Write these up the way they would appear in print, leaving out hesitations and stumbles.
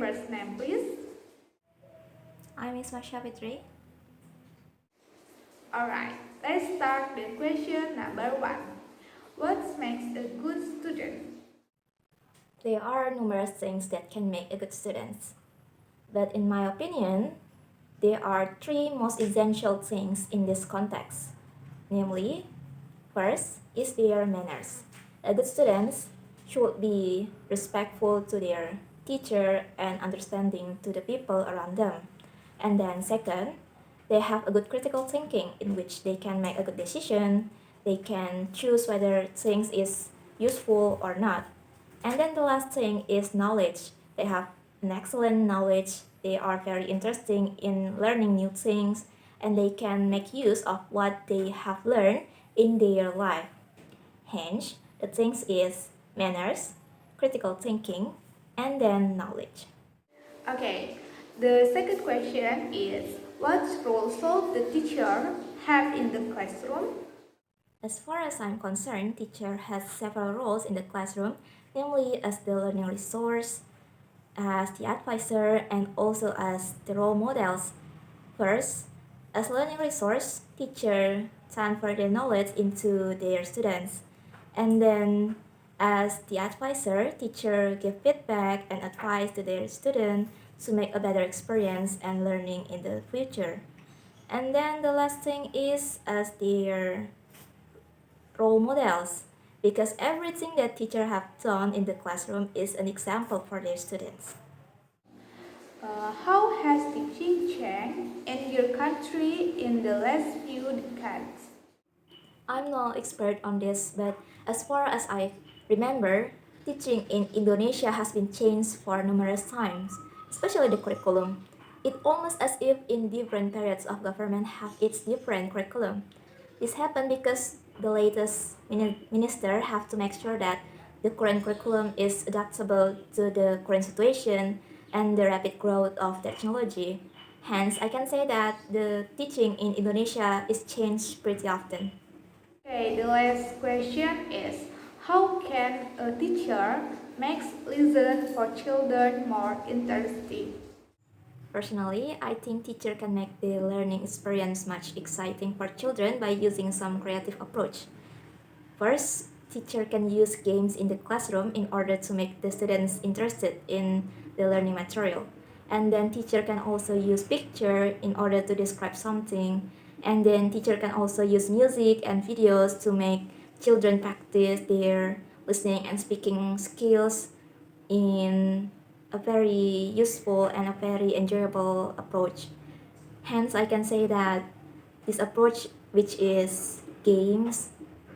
first name, please? I'm Isma Syafitri. Alright, let's start with question number 1. What makes a good student? There are numerous things that can make a good student. But in my opinion, there are three most essential things in this context. Namely, first is their manners. A good student should be respectful to their teacher and understanding to the people around them. And then second, they have a good critical thinking in which they can make a good decision. They can choose whether things is useful or not. And then the last thing is knowledge. They have an excellent knowledge. They are very interesting in learning new things and they can make use of what they have learned in their life. Hence, the things is manners, critical thinking, and then knowledge. Okay, the second question is what role should the teacher have in the classroom? As far as I'm concerned, teacher has several roles in the classroom, namely as the learning resource, as the advisor, and also as the role models. First, as learning resource, teacher transfer their knowledge into their students. And then as the advisor, teacher give feedback and advice to their student to make a better experience and learning in the future. And then the last thing is as their role models because everything that teacher have done in the classroom is an example for their students. How has teaching changed in your country in the last few decades? I'm no expert on this, but as far as I remember, teaching in Indonesia has been changed for numerous times, especially the curriculum. It almost as if in different periods of government have its different curriculum. This happened because the latest minister have to make sure that the current curriculum is adaptable to the current situation and the rapid growth of technology. Hence, I can say that the teaching in Indonesia is changed pretty often. Okay, the last question is how can a teacher make lesson for children more interesting? Personally, I think teacher can make the learning experience much exciting for children by using some creative approach. First, teacher can use games in the classroom in order to make the students interested in the learning material. And then teacher can also use picture in order to describe something. And then teacher can also use music and videos to make children practice their listening and speaking skills in a very useful and a very enjoyable approach. Hence, I can say that this approach, which is games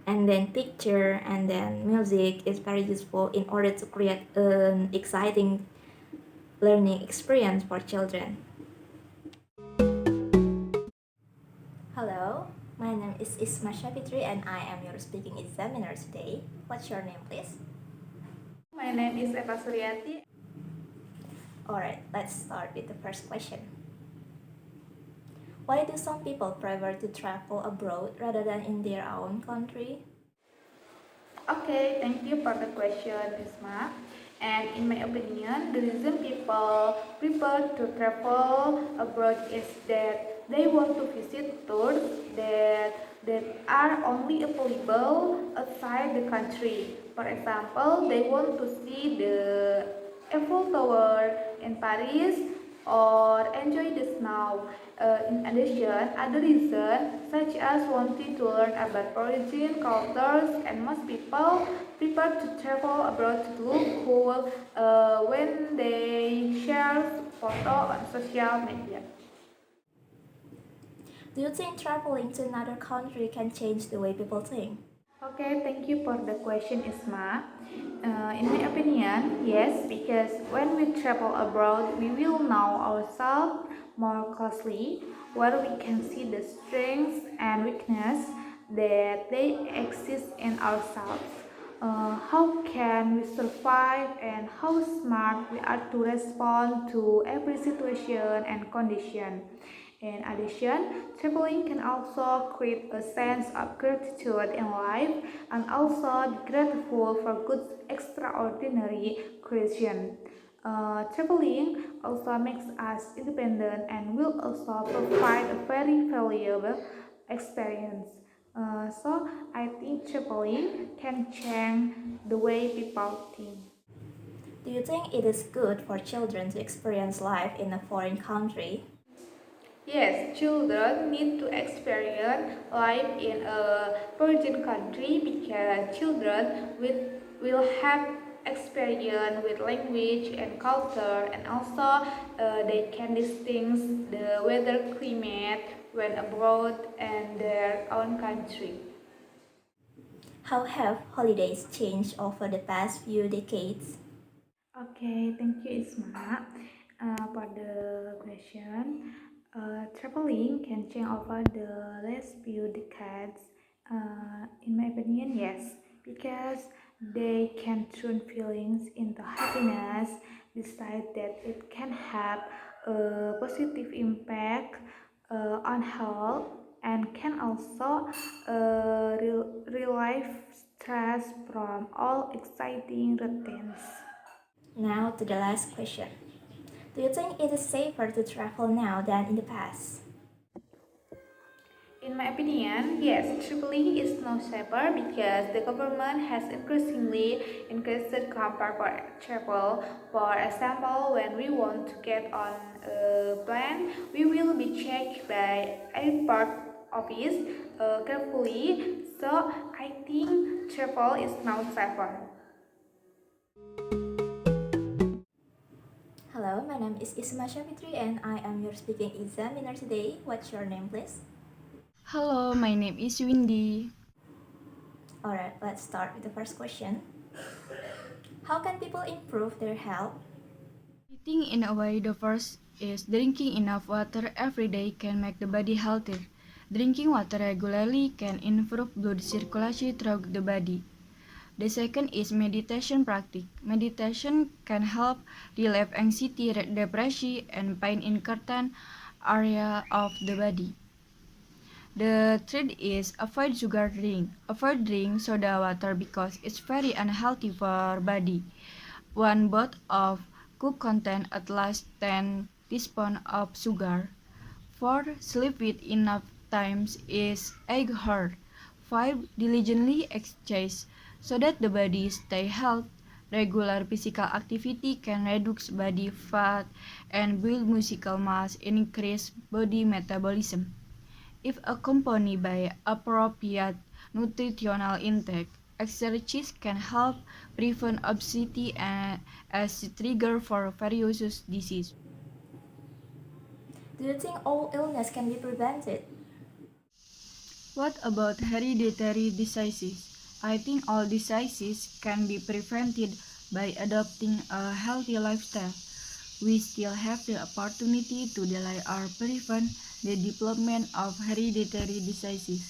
and then picture and then music, is very useful in order to create an exciting learning experience for children. Hello, my name is Isma Syafitri and I am your speaking examiner today. What's your name, please? My name is Eva Suryati. Alright, let's start with the first question. Why do some people prefer to travel abroad rather than in their own country? Okay, thank you for the question, Isma. And in my opinion, the reason people prefer to travel abroad is that they want to visit tours that are only available outside the country. For example, they want to see the Eiffel Tower in Paris or enjoy the snow. In addition, other reasons such as wanting to learn about origin, cultures, and most people prefer to travel abroad to look cool when they share photo on social media. Do you think traveling to another country can change the way people think? Okay, thank you for the question, Isma. In my opinion, yes, because when we travel abroad, we will know ourselves more closely, where we can see the strengths and weakness that they exist in ourselves. How can we survive and how smart we are to respond to every situation and condition. In addition, traveling can also create a sense of gratitude in life and also be grateful for good extraordinary creation. Traveling also makes us independent and will also provide a very valuable experience. So I think traveling can change the way people think. Do you think it is good for children to experience life in a foreign country? Yes, children need to experience life in a foreign country because children will have experience with language and culture, and also they can distinguish the weather climate when abroad and their own country. How have holidays changed over the past few decades? Okay, thank you, Isma, for the question. Traveling can change over the last few decades. In my opinion, yes, because they can turn feelings into happiness, decide that it can have a positive impact on health and can also relieve stress from all exciting routines. Now to the last question. Do you think it is safer to travel now than in the past? In my opinion, yes, traveling is now safer because the government has increasingly increased the cover for travel. For example, when we want to get on a plane, we will be checked by airport office carefully. So I think travel is now safer. Hello, my name is Isma Syafitri and I am your speaking examiner today. What's your name, please? Hello, my name is Windi. Alright, let's start with the first question. How can people improve their health? I think in a way the first is drinking enough water every day can make the body healthier. Drinking water regularly can improve blood circulation throughout the body. The second is meditation practice. Meditation can help relieve anxiety, depression, and pain in certain area of the body. The third is avoid sugar drink. Avoid drink soda water because it's very unhealthy for body. One bottle of Coke contain at least 10 teaspoons of sugar. 4. Sleep with enough times is 8 hours. 5. Diligently exercise so that the body stay healthy. Regular physical activity can reduce body fat and build muscle mass and increase body metabolism. If accompanied by appropriate nutritional intake, exercise can help prevent obesity and as a trigger for various diseases. Do you think all illness can be prevented? What about hereditary diseases? I think all diseases can be prevented by adopting a healthy lifestyle. We still have the opportunity to delay or prevent the development of hereditary diseases.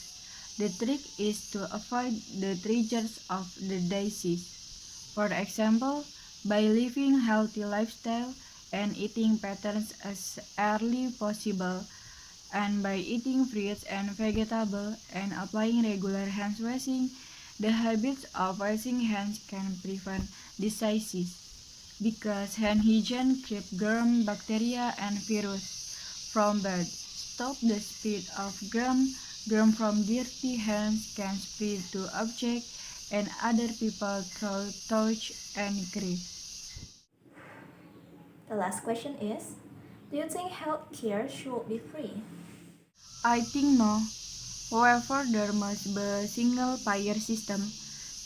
The trick is to avoid the triggers of the disease. For example, by living healthy lifestyle and eating patterns as early possible, and by eating fruits and vegetables and applying regular hand washing, the habits of washing hands can prevent diseases because hand hygiene keeps germ, bacteria, and virus from birth. Stop the spread of germ from dirty hands can spread to objects and other people through touch and grease. The last question is, do you think healthcare should be free? I think no. However, there must be a single payer system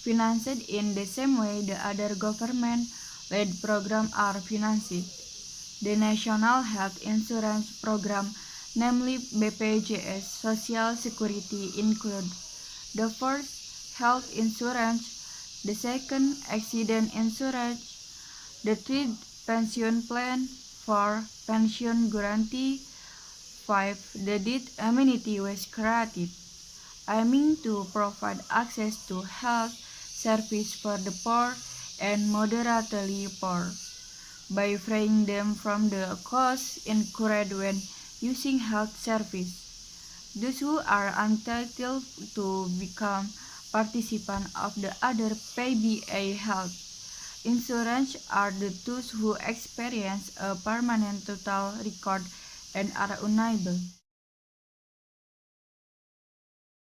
financed in the same way the other government-led programs are financed. The National Health Insurance Program, namely BPJS Social Security, include the first health insurance, the second accident insurance, the third pension plan, 4 pension guarantee, 5 the debt amenity was created, aiming to provide access to health service for the poor and moderately poor by freeing them from the costs incurred when using health service. Those who are entitled to become participants of the other PBA health. Insurance are the those who experience a permanent total record and are unable